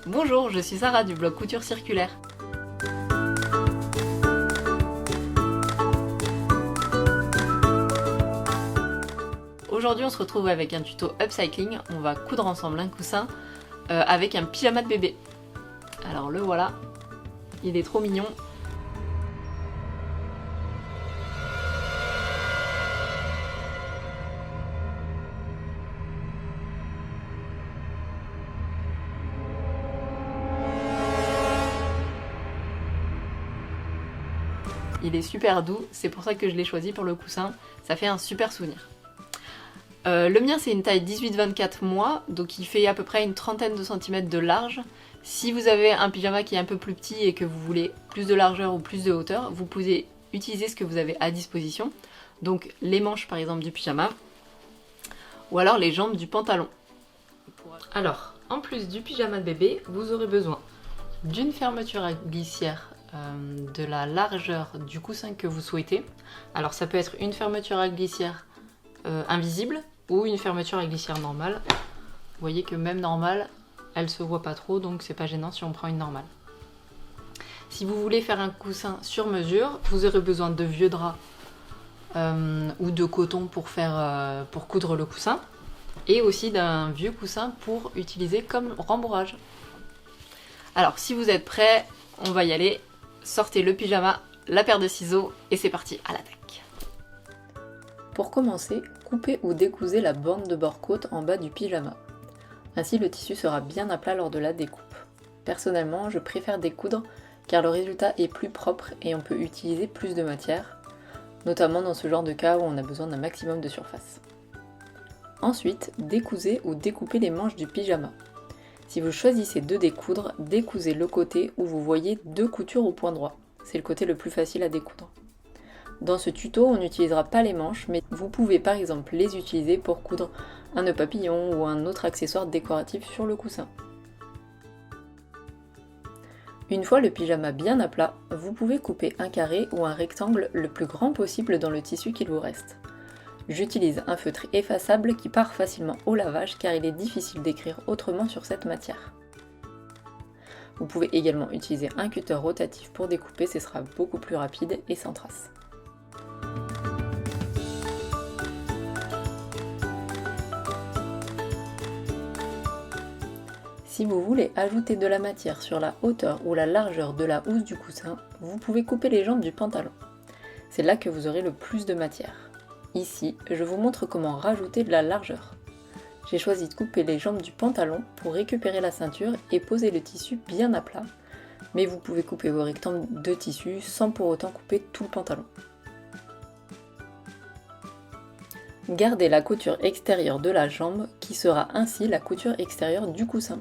Bonjour, je suis Sarah du blog Couture Circulaire. Aujourd'hui on se retrouve avec un tuto upcycling, on va coudre ensemble un coussin avec un pyjama de bébé. Alors le voilà, il est trop mignon. Il est super doux, c'est pour ça que je l'ai choisi pour le coussin, ça fait un super souvenir. Le mien c'est une taille 18-24 mois, donc il fait à peu près une trentaine de centimètres de large. Si vous avez un pyjama qui est un peu plus petit et que vous voulez plus de largeur ou plus de hauteur, vous pouvez utiliser ce que vous avez à disposition. Donc les manches par exemple du pyjama, ou alors les jambes du pantalon. Alors, en plus du pyjama de bébé, vous aurez besoin d'une fermeture à glissière de la largeur du coussin que vous souhaitez. Alors ça peut être une fermeture à glissière invisible ou une fermeture à glissière normale. Vous voyez que même normale, elle se voit pas trop, donc c'est pas gênant si on prend une normale. Si vous voulez faire un coussin sur mesure, vous aurez besoin de vieux draps ou de coton pour coudre le coussin, et aussi d'un vieux coussin pour utiliser comme rembourrage. Alors si vous êtes prêts, on va y aller. Sortez le pyjama, la paire de ciseaux et c'est parti, à l'attaque. Pour commencer, coupez ou décousez la bande de bord-côte en bas du pyjama. Ainsi le tissu sera bien à plat lors de la découpe. Personnellement, je préfère découdre car le résultat est plus propre et on peut utiliser plus de matière, notamment dans ce genre de cas où on a besoin d'un maximum de surface. Ensuite, décousez ou découpez les manches du pyjama. Si vous choisissez de découdre, décousez le côté où vous voyez deux coutures au point droit. C'est le côté le plus facile à découdre. Dans ce tuto, on n'utilisera pas les manches, mais vous pouvez par exemple les utiliser pour coudre un nœud papillon ou un autre accessoire décoratif sur le coussin. Une fois le pyjama bien à plat, vous pouvez couper un carré ou un rectangle le plus grand possible dans le tissu qu'il vous reste. J'utilise un feutre effaçable qui part facilement au lavage car il est difficile d'écrire autrement sur cette matière. Vous pouvez également utiliser un cutter rotatif pour découper, ce sera beaucoup plus rapide et sans trace. Si vous voulez ajouter de la matière sur la hauteur ou la largeur de la housse du coussin, vous pouvez couper les jambes du pantalon. C'est là que vous aurez le plus de matière. Ici, je vous montre comment rajouter de la largeur. J'ai choisi de couper les jambes du pantalon pour récupérer la ceinture et poser le tissu bien à plat, mais vous pouvez couper vos rectangles de tissu sans pour autant couper tout le pantalon. Gardez la couture extérieure de la jambe qui sera ainsi la couture extérieure du coussin.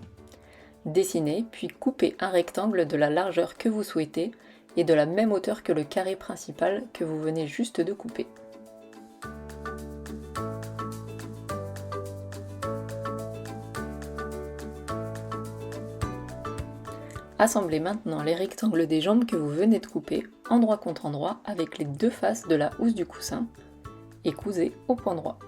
Dessinez puis coupez un rectangle de la largeur que vous souhaitez et de la même hauteur que le carré principal que vous venez juste de couper. Assemblez maintenant les rectangles des jambes que vous venez de couper, endroit contre endroit, avec les deux faces de la housse du coussin, et cousez au point droit.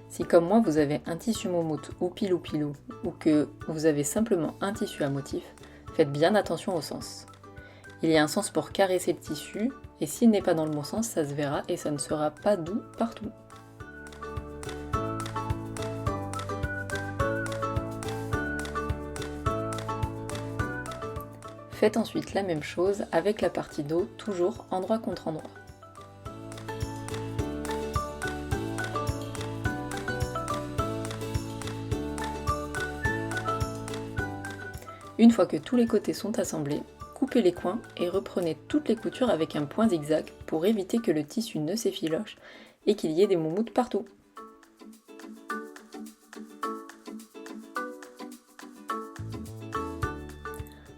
Si comme moi vous avez un tissu moumoute ou pilou, ou que vous avez simplement un tissu à motif, faites bien attention au sens. Il y a un sens pour caresser le tissu, et s'il n'est pas dans le bon sens, ça se verra et ça ne sera pas doux partout. Faites ensuite la même chose avec la partie dos, toujours endroit contre endroit. Une fois que tous les côtés sont assemblés, coupez les coins et reprenez toutes les coutures avec un point zigzag pour éviter que le tissu ne s'effiloche et qu'il y ait des moumoutes partout.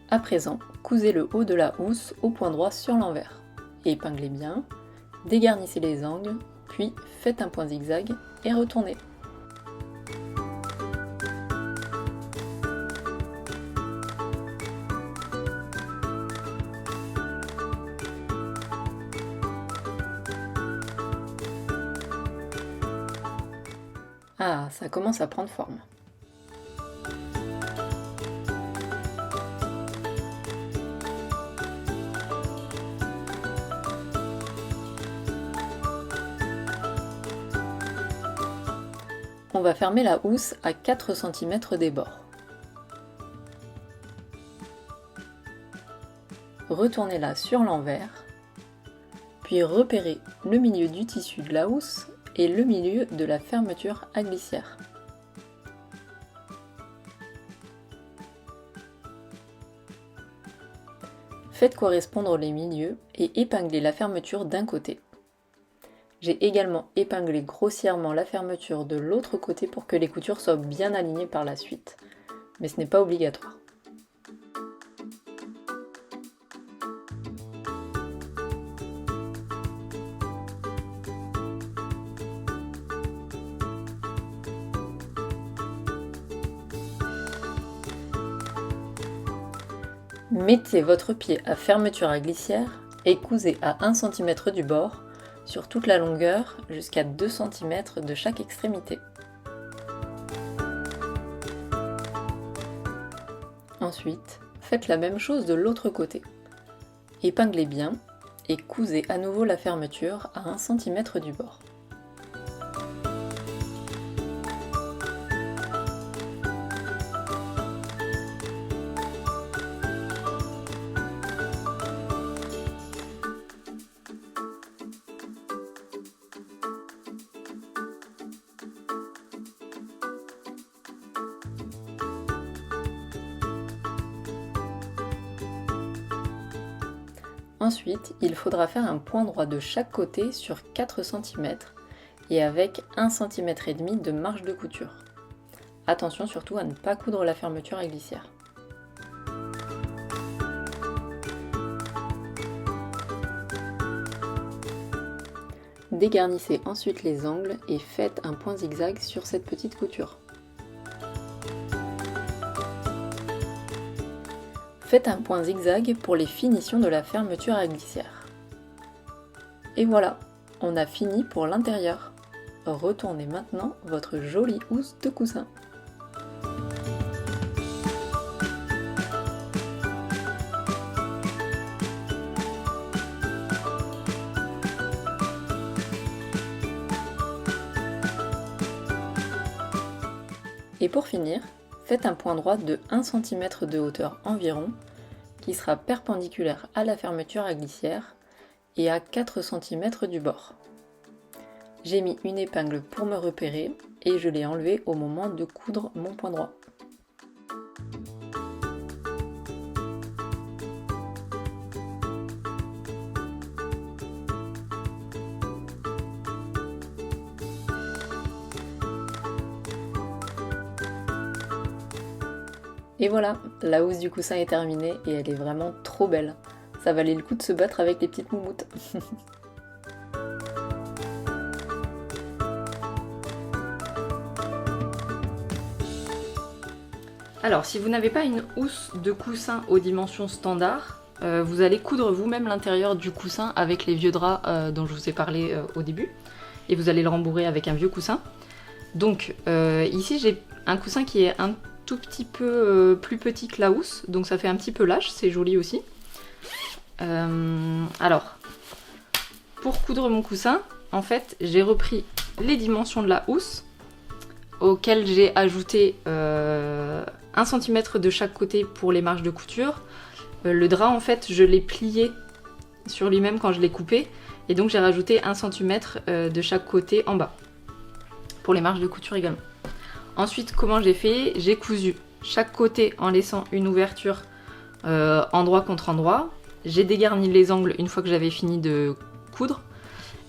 À présent, cousez le haut de la housse au point droit sur l'envers. Épinglez bien, dégarnissez les angles, puis faites un point zigzag et retournez. Ah, ça commence à prendre forme. on va fermer la housse à 4 cm des bords. Retournez-la sur l'envers, puis repérez le milieu du tissu de la housse et le milieu de la fermeture à glissière. Faites correspondre les milieux et épinglez la fermeture d'un côté. J'ai également épinglé grossièrement la fermeture de l'autre côté pour que les coutures soient bien alignées par la suite, mais ce n'est pas obligatoire. Mettez votre pied à fermeture à glissière et cousez à 1 cm du bord sur toute la longueur jusqu'à 2 cm de chaque extrémité. Ensuite, faites la même chose de l'autre côté. Épinglez bien et cousez à nouveau la fermeture à 1 cm du bord. Ensuite, il faudra faire un point droit de chaque côté sur 4 cm et avec 1,5 cm de marge de couture. Attention surtout à ne pas coudre la fermeture à glissière. Dégarnissez ensuite les angles et faites un point zigzag sur cette petite couture. Faites un point zigzag pour les finitions de la fermeture à glissière. Et voilà, on a fini pour l'intérieur. Retournez maintenant votre jolie housse de coussin. Et pour finir, faites un point droit de 1 cm de hauteur environ, qui sera perpendiculaire à la fermeture à glissière et à 4 cm du bord. J'ai mis une épingle pour me repérer et je l'ai enlevée au moment de coudre mon point droit. Et voilà, la housse du coussin est terminée et elle est vraiment trop belle. Ça valait le coup de se battre avec les petites moumoutes. Alors, si vous n'avez pas une housse de coussin aux dimensions standards, vous allez coudre vous-même l'intérieur du coussin avec les vieux draps dont je vous ai parlé au début. Et vous allez le rembourrer avec un vieux coussin. Donc, ici j'ai un coussin qui est un tout petit peu plus petit que la housse, donc ça fait un petit peu lâche, c'est joli aussi. Alors, pour coudre mon coussin, en fait, j'ai repris les dimensions de la housse, auxquelles j'ai ajouté 1 cm de chaque côté pour les marges de couture. Le drap, en fait, je l'ai plié sur lui-même quand je l'ai coupé, et donc j'ai rajouté 1 cm de chaque côté en bas, pour les marges de couture également. Ensuite, comment j'ai fait? J'ai cousu chaque côté en laissant une ouverture endroit contre endroit. J'ai dégarni les angles une fois que j'avais fini de coudre.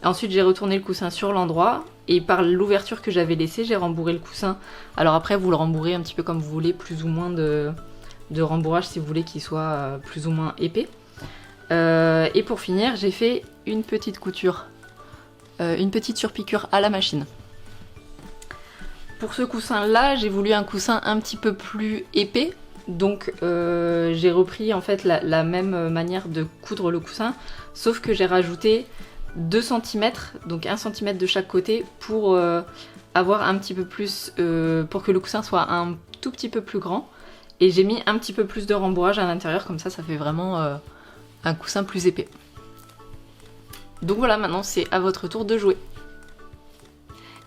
Ensuite, j'ai retourné le coussin sur l'endroit et par l'ouverture que j'avais laissée, j'ai rembourré le coussin. Alors après, vous le rembourrez un petit peu comme vous voulez, plus ou moins de rembourrage si vous voulez qu'il soit plus ou moins épais. Et pour finir, j'ai fait une petite couture, une petite surpiqûre à la machine. Pour ce coussin-là, j'ai voulu un coussin un petit peu plus épais, donc j'ai repris en fait la même manière de coudre le coussin, sauf que j'ai rajouté 2 cm, donc 1 cm de chaque côté pour avoir un petit peu plus, pour que le coussin soit un tout petit peu plus grand. Et j'ai mis un petit peu plus de rembourrage à l'intérieur, comme ça fait vraiment un coussin plus épais. Donc voilà, maintenant c'est à votre tour de jouer.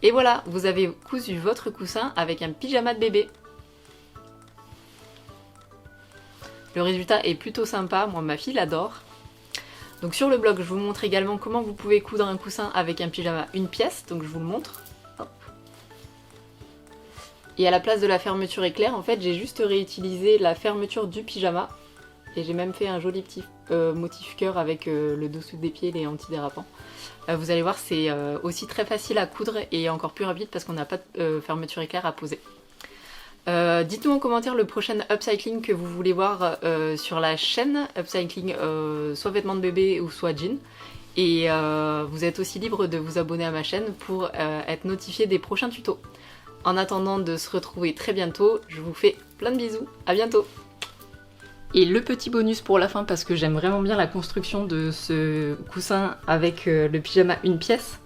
Et voilà, vous avez cousu votre coussin avec un pyjama de bébé. Le résultat est plutôt sympa, moi ma fille l'adore. Donc sur le blog, je vous montre également comment vous pouvez coudre un coussin avec un pyjama une pièce, donc je vous le montre. Hop. Et à la place de la fermeture éclair, en fait, j'ai juste réutilisé la fermeture du pyjama. Et j'ai même fait un joli petit motif cœur avec le dessous des pieds, les antidérapants. Vous allez voir, c'est aussi très facile à coudre et encore plus rapide parce qu'on n'a pas de fermeture éclair à poser. Dites-nous en commentaire le prochain upcycling que vous voulez voir sur la chaîne. Upcycling soit vêtements de bébé ou soit jean. Et vous êtes aussi libre de vous abonner à ma chaîne pour être notifié des prochains tutos. En attendant de se retrouver très bientôt, je vous fais plein de bisous. À bientôt! Et le petit bonus pour la fin, parce que j'aime vraiment bien la construction de ce coussin avec le pyjama une pièce,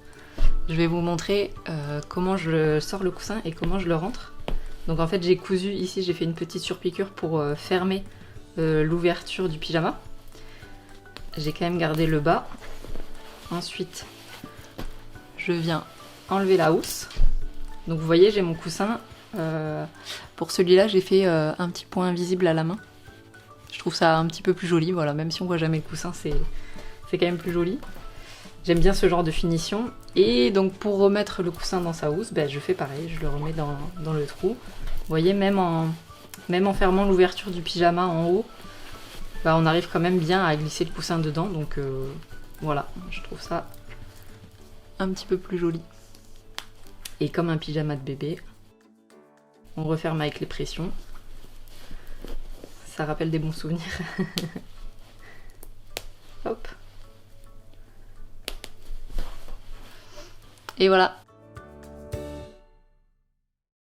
je vais vous montrer comment je sors le coussin et comment je le rentre. Donc en fait j'ai cousu ici, j'ai fait une petite surpiqûre pour fermer l'ouverture du pyjama. J'ai quand même gardé le bas. Ensuite je viens enlever la housse. Donc vous voyez, j'ai mon coussin. Pour celui-là j'ai fait un petit point invisible à la main. Je trouve ça un petit peu plus joli, voilà, même si on voit jamais le coussin, c'est quand même plus joli. J'aime bien ce genre de finition. Et donc pour remettre le coussin dans sa housse, je fais pareil, je le remets dans le trou. Vous voyez, même en fermant l'ouverture du pyjama en haut, on arrive quand même bien à glisser le coussin dedans. Donc voilà, je trouve ça un petit peu plus joli. Et comme un pyjama de bébé, on referme avec les pressions. Ça rappelle des bons souvenirs. Hop. Et voilà,